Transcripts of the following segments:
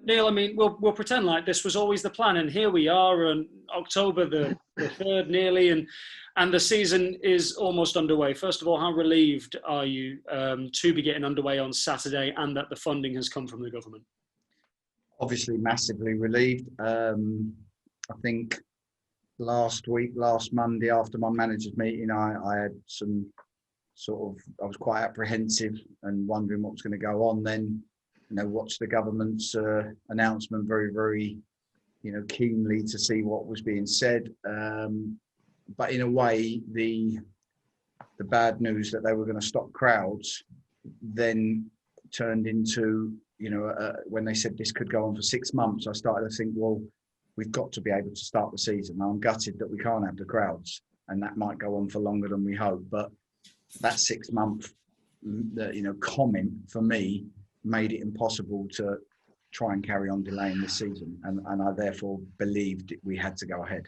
Neil, I mean, we'll pretend like this was always the plan, and here we are on October the 3rd nearly, and the season is almost underway. First of all, how relieved are you to be getting underway on Saturday and that the funding has come from the government? Obviously, massively relieved. I think last Monday, after my managers' meeting, I had some I was quite apprehensive and wondering what was going to go on then. Watched the government's announcement very, very, keenly to see what was being said. But in a way, the bad news that they were going to stop crowds then turned into, when they said this could go on for 6 months, I started to think, well, we've got to be able to start the season. I'm gutted that we can't have the crowds, and that might go on for longer than we hope. But that 6 month, comment for me made it impossible to try and carry on delaying this season, and I therefore believed we had to go ahead.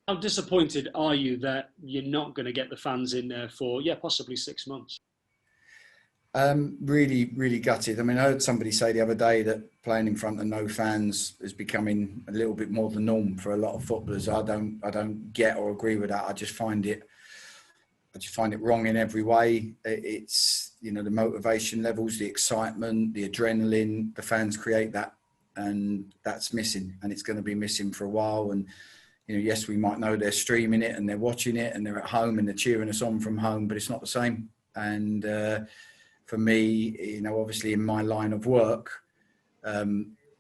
How disappointed are you that you're not going to get the fans in there for, possibly 6 months? Really, really gutted. I mean, I heard somebody say the other day that playing in front of no fans is becoming a little bit more the norm for a lot of footballers. I don't get or agree with that. I just find it wrong in every way. It's, the motivation levels, the excitement, the adrenaline, the fans create that, and that's missing, and it's going to be missing for a while. And, yes, we might know they're streaming it and they're watching it and they're at home and they're cheering us on from home, but it's not the same. And for me, obviously in my line of work, I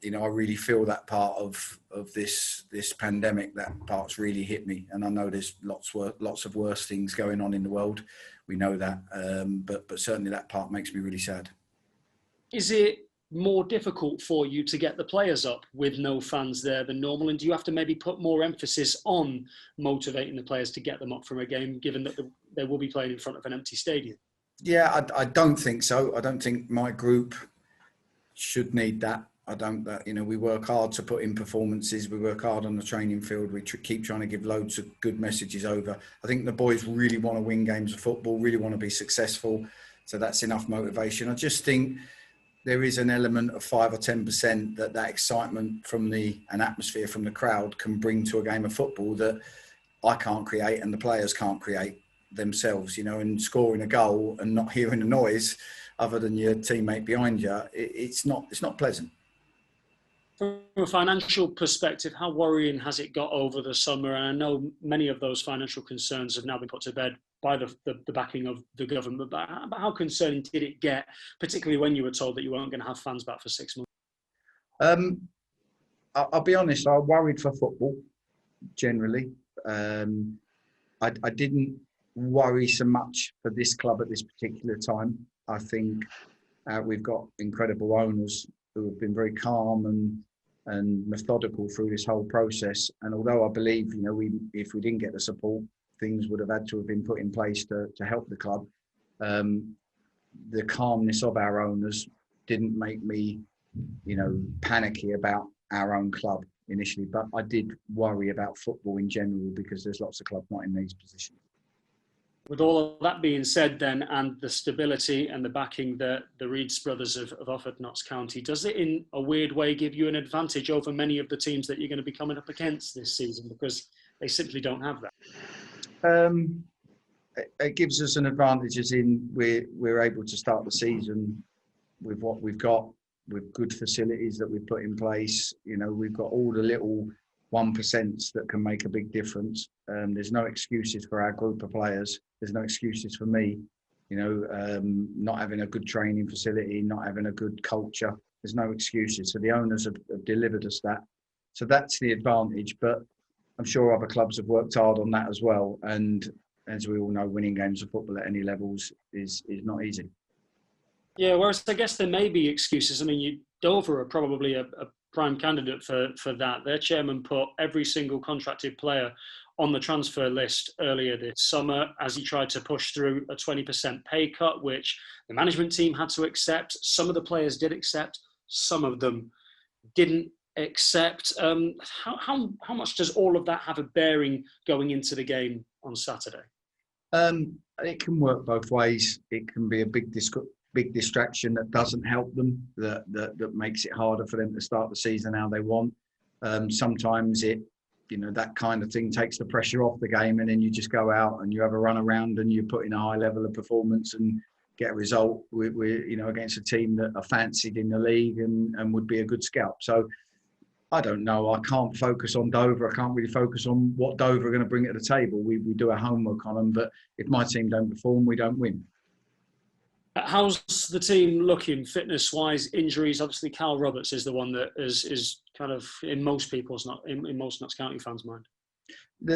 really feel that part of this pandemic, that part's really hit me. And I know there's lots of worse things going on in the world. We know that, but certainly that part makes me really sad. Is it more difficult for you to get the players up with no fans there than normal? And do you have to maybe put more emphasis on motivating the players to get them up from a game, given that they will be playing in front of an empty stadium? Yeah, I don't think so. I don't think my group should need that. We work hard to put in performances. We work hard on the training field. We keep trying to give loads of good messages over. I think the boys really want to win games of football, really want to be successful. So that's enough motivation. I just think there is an element of 5 or 10% that excitement from an atmosphere from the crowd can bring to a game of football that I can't create and the players can't create themselves, and scoring a goal and not hearing a noise other than your teammate behind you. It's not pleasant. From a financial perspective, how worrying has it got over the summer? And I know many of those financial concerns have now been put to bed by the backing of the government. But how concerning did it get, particularly when you were told that you weren't going to have fans back for 6 months? I'll be honest, I worried for football, generally. I didn't worry so much for this club at this particular time. I think we've got incredible owners who have been very calm and methodical through this whole process. And although I believe, if we didn't get the support, things would have had to have been put in place to help the club. The calmness of our owners didn't make me, panicky about our own club initially. But I did worry about football in general because there's lots of clubs not in these positions. With all of that being said then, and the stability and the backing that the Reeds brothers have offered Notts County, does it in a weird way give you an advantage over many of the teams that you're going to be coming up against this season, because they simply don't have that? It gives us an advantage as in we're able to start the season with what we've got, with good facilities that we've put in place. We've got all the little 1% that can make a big difference. There's no excuses for our group of players. There's no excuses for me, not having a good training facility, not having a good culture. There's no excuses. So the owners have delivered us that. So that's the advantage. But I'm sure other clubs have worked hard on that as well. And as we all know, winning games of football at any levels is not easy. Yeah, whereas I guess there may be excuses. I mean, Dover are probably a prime candidate for that. Their chairman put every single contracted player on the transfer list earlier this summer as he tried to push through a 20% pay cut, which the management team had to accept. Some of the players did accept, some of them didn't accept. How much does all of that have a bearing going into the game on Saturday? It can work both ways. It can be a big big distraction that doesn't help them, that makes it harder for them to start the season how they want. Sometimes that kind of thing takes the pressure off the game, and then you just go out and you have a run around and you put in a high level of performance and get a result against a team that are fancied in the league and would be a good scalp. So I don't know. I can't focus on Dover. I can't really focus on what Dover are going to bring to the table. We do our homework on them, but if my team don't perform, we don't win. How's the team looking fitness-wise? Injuries, obviously, Cal Roberts is the one that is kind of in most Notts County fans' mind.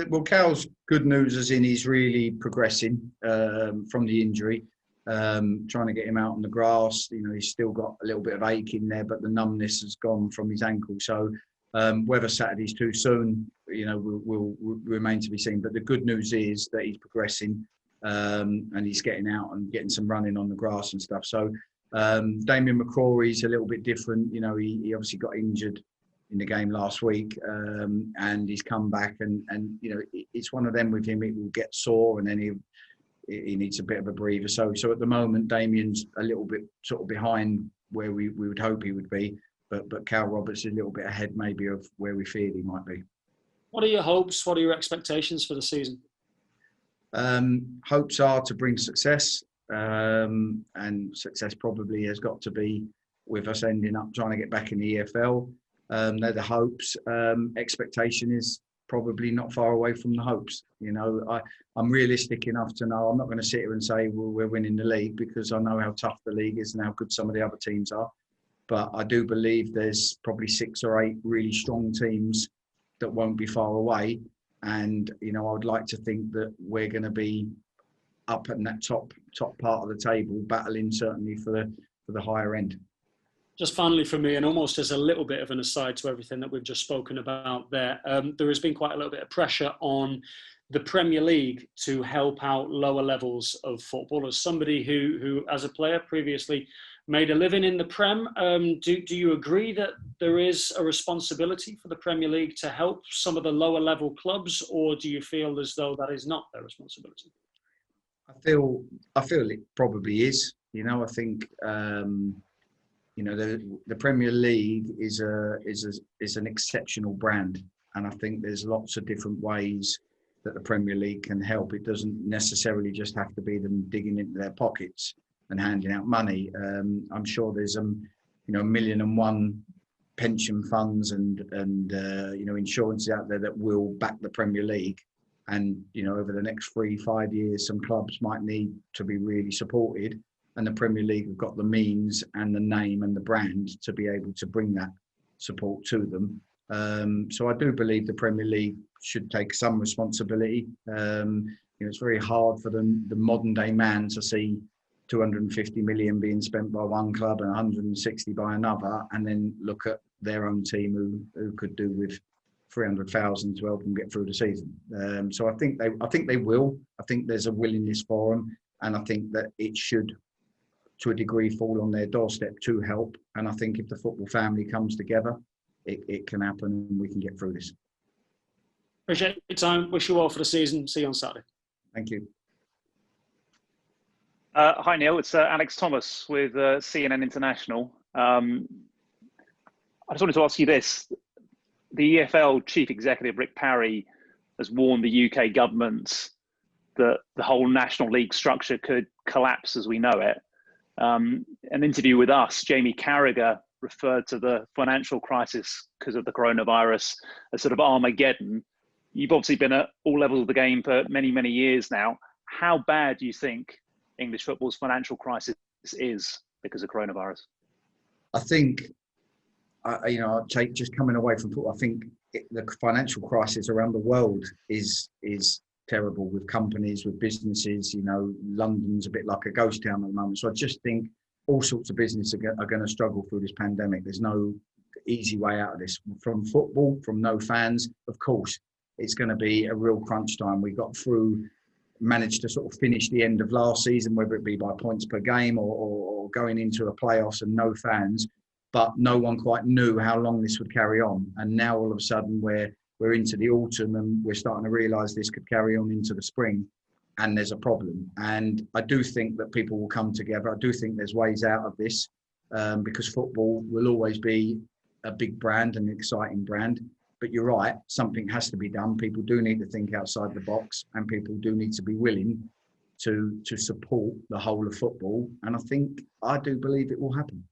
Well, Cal's good news as in he's really progressing from the injury. Trying to get him out on the grass. He's still got a little bit of ache in there, but the numbness has gone from his ankle. So whether Saturday's too soon, will remain to be seen. But the good news is that he's progressing. And he's getting out and getting some running on the grass and stuff. So Damien McCrory's a little bit different. He obviously got injured in the game last week, and he's come back. And it's one of them with him. It will get sore, and then he needs a bit of a breather. So at the moment, Damien's a little bit sort of behind where we would hope he would be. But Cal Roberts is a little bit ahead maybe of where we feared he might be. What are your hopes? What are your expectations for the season? Hopes are to bring success, and success probably has got to be with us ending up trying to get back in the EFL. They're the hopes. Expectation is probably not far away from the hopes. I'm realistic enough to know I'm not going to sit here and say, well, we're winning the league, because I know how tough the league is and how good some of the other teams are. But I do believe there's probably 6 or 8 really strong teams that won't be far away. And, I would like to think that we're going to be up in that top part of the table, battling certainly for the higher end. Just finally for me, and almost as a little bit of an aside to everything that we've just spoken about there has been quite a little bit of pressure on the Premier League to help out lower levels of football. As somebody who as a player previously made a living in the Prem, do you agree that there is a responsibility for the Premier League to help some of the lower level clubs, or do you feel as though that is not their responsibility? I feel it probably is. I think the Premier League is an exceptional brand, and I think there's lots of different ways that the Premier League can help. It doesn't necessarily just have to be them digging into their pockets and handing out money. I'm sure there's million and one pension funds and insurances out there that will back the Premier League. And over the next 3-5 years, some clubs might need to be really supported, and the Premier League have got the means and the name and the brand to be able to bring that support to them. So I do believe the Premier League should take some responsibility. It's very hard for the modern day man to see 250 million being spent by one club and 160 by another, and then look at their own team who could do with 300,000 to help them get through the season. So I think they will. I think there's a willingness for them, and I think that it should, to a degree, fall on their doorstep to help. And I think if the football family comes together, it can happen and we can get through this. Appreciate your time. Wish you well for the season. See you on Saturday. Thank you. Hi, Neil. It's Alex Thomas with CNN International. I just wanted to ask you this. The EFL Chief Executive, Rick Parry, has warned the UK government that the whole National League structure could collapse as we know it. An interview with us, Jamie Carragher referred to the financial crisis because of the coronavirus as sort of Armageddon. You've obviously been at all levels of the game for many, many years now. How bad do you think English football's financial crisis is because of coronavirus? I think, just coming away from football, I think the financial crisis around the world is terrible, with companies, with businesses. London's a bit like a ghost town at the moment. So I just think all sorts of business are going to struggle through this pandemic. There's no easy way out of this. From football, from no fans, of course, it's going to be a real crunch time. We managed to sort of finish the end of last season, whether it be by points per game or going into a playoffs and no fans, but no one quite knew how long this would carry on. And now all of a sudden we're into the autumn and we're starting to realise this could carry on into the spring. and there's a problem. And I do think that people will come together. I do think there's ways out of this, because football will always be a big brand, an exciting brand. But you're right, something has to be done. People do need to think outside the box, and people do need to be willing to support the whole of football. And I do believe it will happen.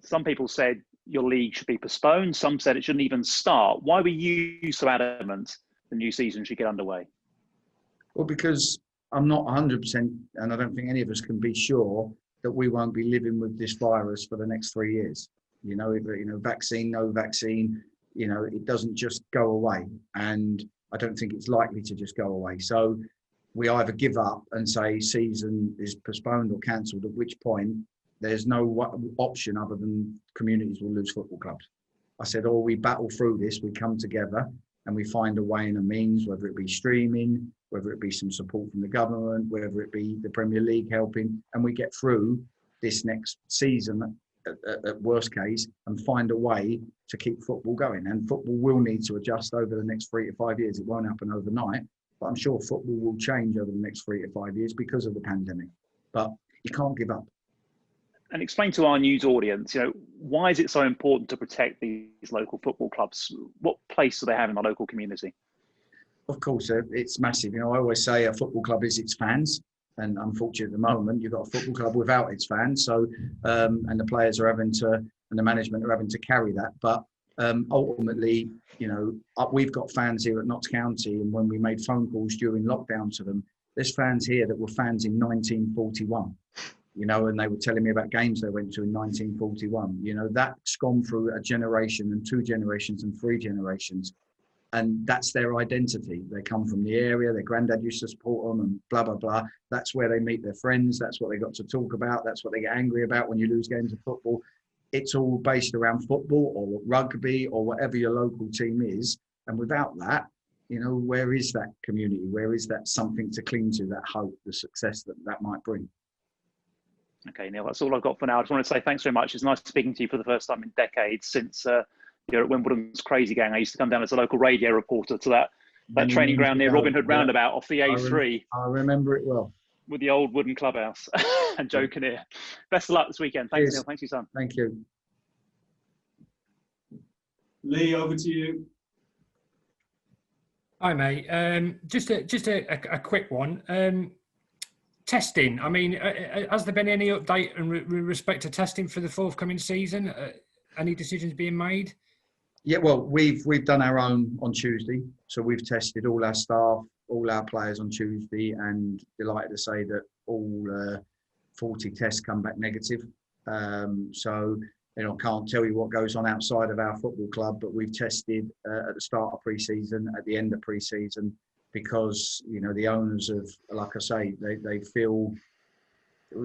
Some people said your league should be postponed. Some said it shouldn't even start. Why were you so adamant the new season should get underway? Well, because I'm not 100%, and I don't think any of us can be sure that we won't be living with this virus for the next 3 years. Vaccine, no vaccine, it doesn't just go away. And I don't think it's likely to just go away. So we either give up and say season is postponed or cancelled, at which point there's no option other than communities will lose football clubs. I said, or we battle through this, we come together and we find a way and a means, whether it be streaming, whether it be some support from the government, whether it be the Premier League helping, and we get through this next season at worst case and find a way to keep football going. And football will need to adjust over the next 3 to 5 years. It won't happen overnight, but I'm sure football will change over the next 3 to 5 years because of the pandemic. But you can't give up. And explain to our news audience, why is it so important to protect these local football clubs? What place do they have in the local community? Of course, it's massive. I always say a football club is its fans. And unfortunately, at the moment, you've got a football club without its fans. So, and the players are having to, and the management are having to carry that. But ultimately, we've got fans here at Notts County. And when we made phone calls during lockdown to them, there's fans here that were fans in 1941. And they were telling me about games they went to in 1941. That's gone through a generation and 2 generations and 3 generations. And that's their identity. They come from the area, their granddad used to support them and blah, blah, blah. That's where they meet their friends. That's what they got to talk about. That's what they get angry about when you lose games of football. It's all based around football or rugby or whatever your local team is. And without that, where is that community? Where is that something to cling to, that hope, the success that might bring? Okay, Neil, that's all I've got for now. I just want to say thanks very much. It's nice speaking to you for the first time in decades since you're at Wimbledon's Crazy Gang. I used to come down as a local radio reporter to that training ground near Robin Hood Roundabout off the A3. I remember it well. With the old wooden clubhouse and Joe Kinnear. Best of luck this weekend. Thanks, Cheers. Neil. Thanks, your son. Thank you. Lee, over to you. Hi, mate. Just a quick one. Testing. I mean, has there been any update in respect to testing for the forthcoming season? Any decisions being made? Yeah, well, we've done our own on Tuesday. So we've tested all our staff, all our players on Tuesday, and delighted to say that all 40 tests come back negative. So, can't tell you what goes on outside of our football club, but we've tested at the start of pre-season, at the end of pre-season, because, the owners of, like I say, they feel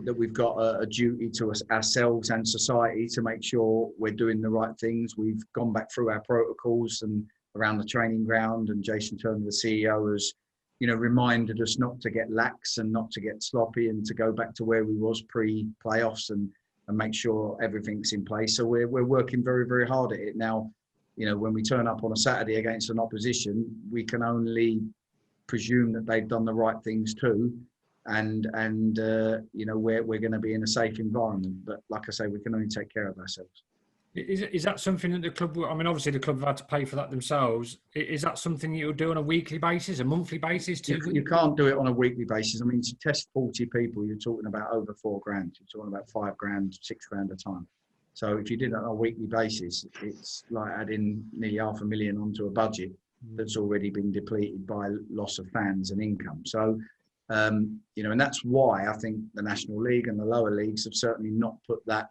that we've got a duty to ourselves and society to make sure we're doing the right things. We've gone back through our protocols and around the training ground, and Jason Turner, the CEO, has, reminded us not to get lax and not to get sloppy and to go back to where we was pre-playoffs and make sure everything's in place. So we're working very, very hard at it. Now, when we turn up on a Saturday against an opposition, we can only presume that they've done the right things too. And we're going to be in a safe environment. But like I say, we can only take care of ourselves. Is that something that the club, I mean, obviously the club have had to pay for that themselves. Is that something you'll do on a weekly basis, a monthly basis? You can't do it on a weekly basis. I mean, to test 40 people, you're talking about over $4,000. You're talking about $5,000, $6,000 a time. So if you did it on a weekly basis, it's like adding nearly $500,000 onto a budget that's already been depleted by loss of fans and income. So, and that's why I think the National League and the lower leagues have certainly not put that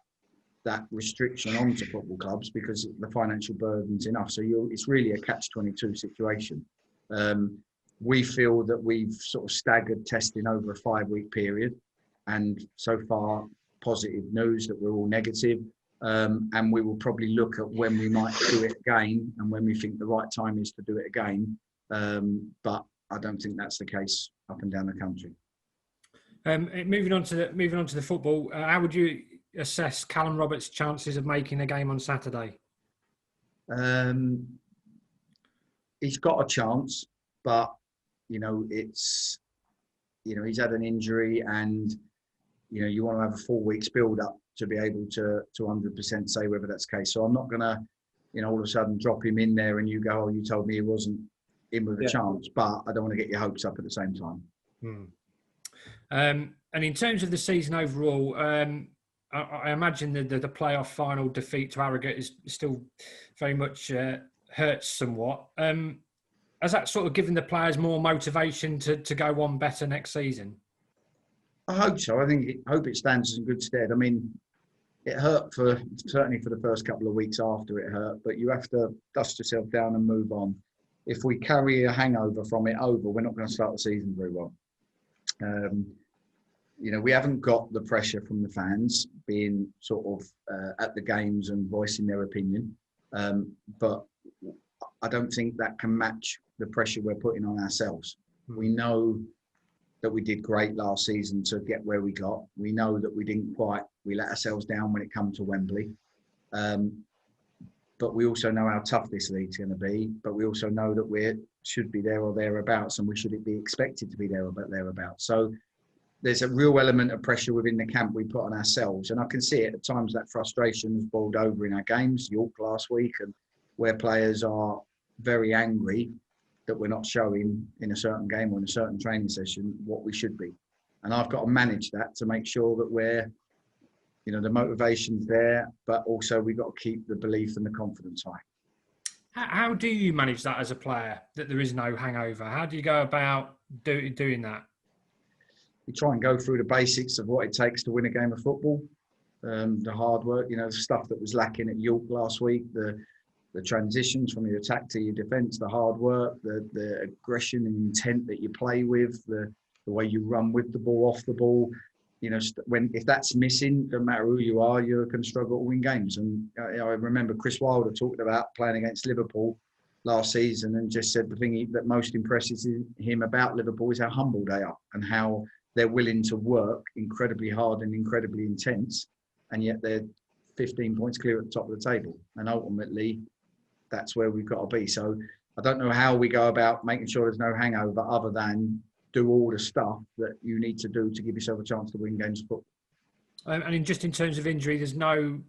restriction onto football clubs, because the financial burden's enough. So it's really a catch-22 situation. We feel that we've sort of staggered testing over a 5-week period, and so far positive news that we're all negative. And we will probably look at when we might do it again and when we think the right time is to do it again. But I don't think that's the case up and down the country. Moving on to the football, how would you assess Callum Roberts' chances of making a game on Saturday? He's got a chance, but it's he's had an injury, and you want to have a 4 weeks build up to be able to 100% say whether that's the case. So I'm not going to, all of a sudden drop him in there and you go, oh, you told me he wasn't in with a chance, but I don't want to get your hopes up at the same time. And in terms of the season overall, I imagine the playoff final defeat to Harrogate is still very much hurts somewhat. Has that sort of given the players more motivation to go on better next season? I hope so. I hope it stands us in good stead. I mean, it hurt certainly for the first couple of weeks after it hurt, but you have to dust yourself down and move on. If we carry a hangover from it over, we're not going to start the season very well. We haven't got the pressure from the fans being sort of at the games and voicing their opinion. But I don't think that can match the pressure we're putting on ourselves. We know that we did great last season to get where we got. We know that we let ourselves down when it comes to Wembley. But we also know how tough this league's going to be. But we also know that we should be there or thereabouts, and we should be expected to be there or thereabouts. So there's a real element of pressure within the camp we put on ourselves. And I can see it at times, that frustration has boiled over in our games, York last week, and where players are very angry that we're not showing in a certain game or in a certain training session what we should be. And I've got to manage that to make sure that we're, the motivation's there, but also we've got to keep the belief and the confidence high. How do you manage that as a player, that there is no hangover? How do you go about doing that? We try and go through the basics of what it takes to win a game of football. The hard work, the stuff that was lacking at York last week, the transitions from your attack to your defence, the hard work, the aggression and intent that you play with, the way you run with the ball, off the ball. If that's missing, no matter who you are, you're going to struggle to win games. And I remember Chris Wilder talking about playing against Liverpool last season and just said the thing that most impresses him about Liverpool is how humble they are and how they're willing to work incredibly hard and incredibly intense, and yet they're 15 points clear at the top of the table. And ultimately, that's where we've got to be. So I don't know how we go about making sure there's no hangover other than do all the stuff that you need to do to give yourself a chance to win games of football. And just in terms of injury, there's no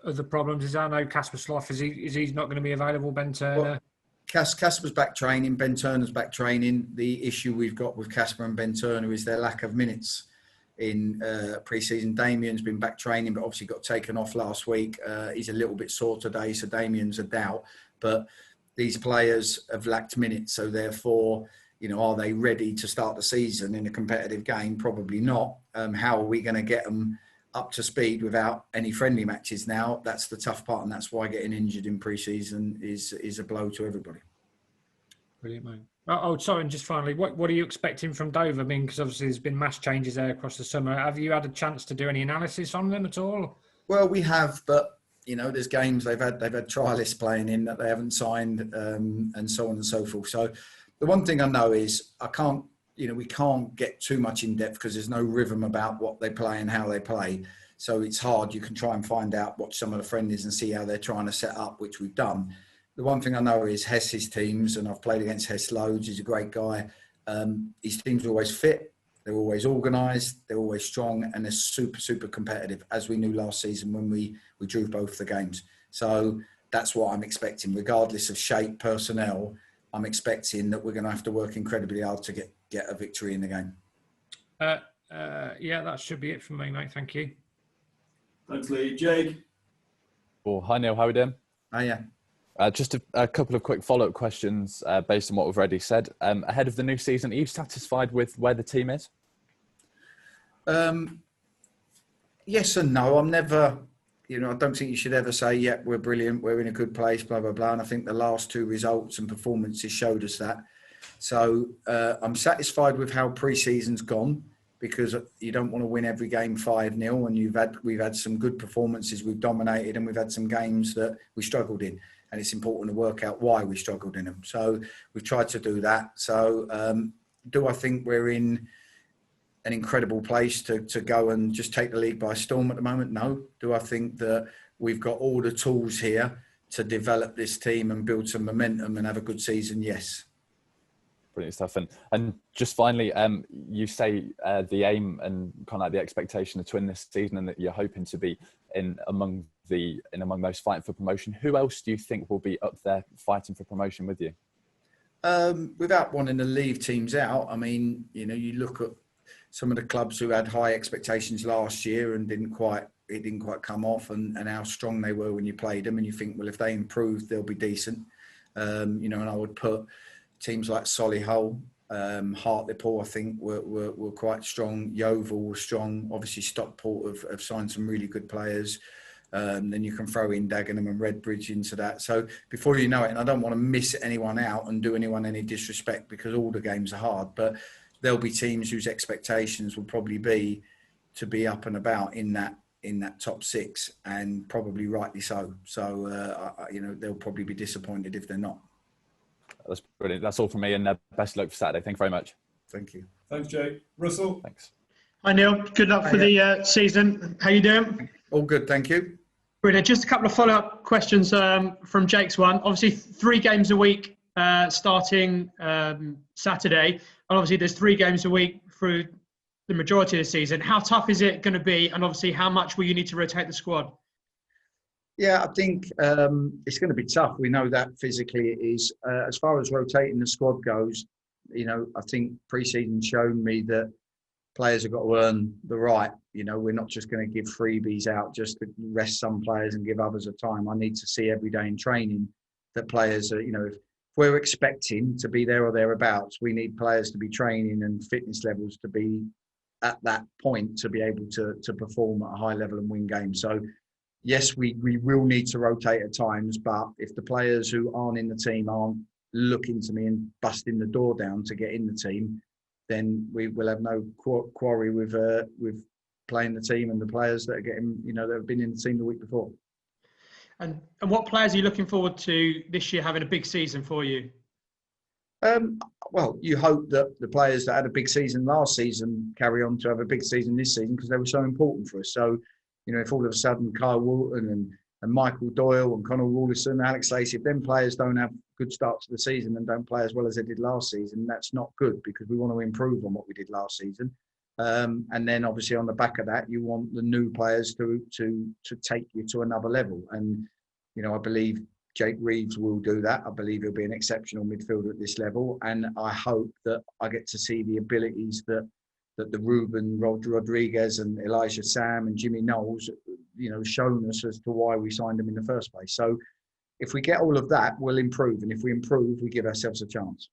other problems. Is there no Casper Slough? Is he not going to be available, Ben Turner? Well, Casper's back training, Ben Turner's back training. The issue we've got with Casper and Ben Turner is their lack of minutes in pre-season. Damien's been back training, but obviously got taken off last week. He's a little bit sore today, so Damien's a doubt. But these players have lacked minutes, so therefore, are they ready to start the season in a competitive game? Probably not. How are we going to get them up to speed without any friendly matches now? That's the tough part, and that's why getting injured in pre-season is a blow to everybody. Brilliant, mate. Oh, sorry, and just finally, what are you expecting from Dover? I mean, because obviously there's been mass changes there across the summer. Have you had a chance to do any analysis on them at all? Well, we have, but there's games they've had trialists playing in that they haven't signed, and so on and so forth. So the one thing I know is we can't get too much in depth because there's no rhythm about what they play and how they play. So it's hard. You can try and find out, watch some of the friendlies and see how they're trying to set up, which we've done. The one thing I know is Hess's teams, and I've played against Hess loads. He's a great guy. His teams are always fit. They're always organised. They're always strong, and they're super, super competitive, as we knew last season when we drew both the games. So that's what I'm expecting, regardless of shape, personnel. I'm expecting that we're going to have to work incredibly hard to get a victory in the game. Yeah, that should be it from me, mate. Thank you. Thanks, Lee. Jake? Well, hi, Neil. How are we doing? Oh, yeah. Just a couple of quick follow-up questions based on what we've already said. Ahead of the new season, are you satisfied with where the team is? Yes and no. I'm never, I don't think you should ever say, yeah, we're brilliant, we're in a good place, blah, blah, blah. And I think the last two results and performances showed us that. So I'm satisfied with how pre-season's gone, because you don't want to win every game 5-0, and we've had some good performances, we've dominated, and we've had some games that we struggled in. And it's important to work out why we struggled in them. So we've tried to do that. So do I think we're in an incredible place to go and just take the league by storm at the moment? No. Do I think that we've got all the tools here to develop this team and build some momentum and have a good season? Yes. brilliant stuff. And just finally, you say the aim and kind of like the expectation to win this season, and that you're hoping to be among those fighting for promotion. Who else do you think will be up there fighting for promotion with you? Without wanting to leave teams out, I mean, you know, you look at some of the clubs who had high expectations last year and didn't quite come off, and how strong they were when you played them, and you think, well, if they improve, they'll be decent. You know, and I would put teams like Solihull, Hartlepool, I think were quite strong. Yeovil was strong. Obviously, Stockport have signed some really good players. Then you can throw in Dagenham and Redbridge into that. So before you know it, and I don't want to miss anyone out and do anyone any disrespect, because all the games are hard, but there'll be teams whose expectations will probably be to be up and about in that top six, and probably rightly so. So, you know, they'll probably be disappointed if they're not. That's brilliant. That's all from me, and best of luck for Saturday. Thank you very much. Thank you. Thanks, Jake. Russell? Thanks. Hi, Neil. Good luck for the season. How you doing? All good, thank you. Brilliant. Just a couple of follow-up questions from Jake's one. Obviously, 3 games a week starting Saturday. And obviously, there's 3 games a week through the majority of the season. How tough is it going to be? And obviously, how much will you need to rotate the squad? Yeah, I think it's going to be tough. We know that physically it is. As far as rotating the squad goes, you know, I think pre-season shown me that players have got to earn the right. You know, we're not just going to give freebies out just to rest some players and give others a time. I need to see every day in training that players are, you know, if we're expecting to be there or thereabouts, we need players to be training and fitness levels to be at that point to be able to perform at a high level and win games. So yes, we will need to rotate at times, but if the players who aren't in the team aren't looking to me and busting the door down to get in the team, then we will have no quarry with playing the team and the players that are getting, you know, that have been in the team the week before. And what players are you looking forward to this year having a big season for you? Well, you hope that the players that had a big season last season carry on to have a big season this season, because they were so important for us. So, you know, if all of a sudden Kyle Walton and Michael Doyle and Conor Rawlinson, Alex Lacey, if them players don't have good starts to the season and don't play as well as they did last season, that's not good, because we want to improve on what we did last season. And then obviously on the back of that, you want the new players to take you to another level. And, you know, I believe Jake Reeves will do that. I believe he'll be an exceptional midfielder at this level. And I hope that I get to see the abilities that the Ruben Rodriguez and Elijah Sam and Jimmy Knowles, you know, shown us as to why we signed them in the first place. So if we get all of that, we'll improve. And if we improve, we give ourselves a chance.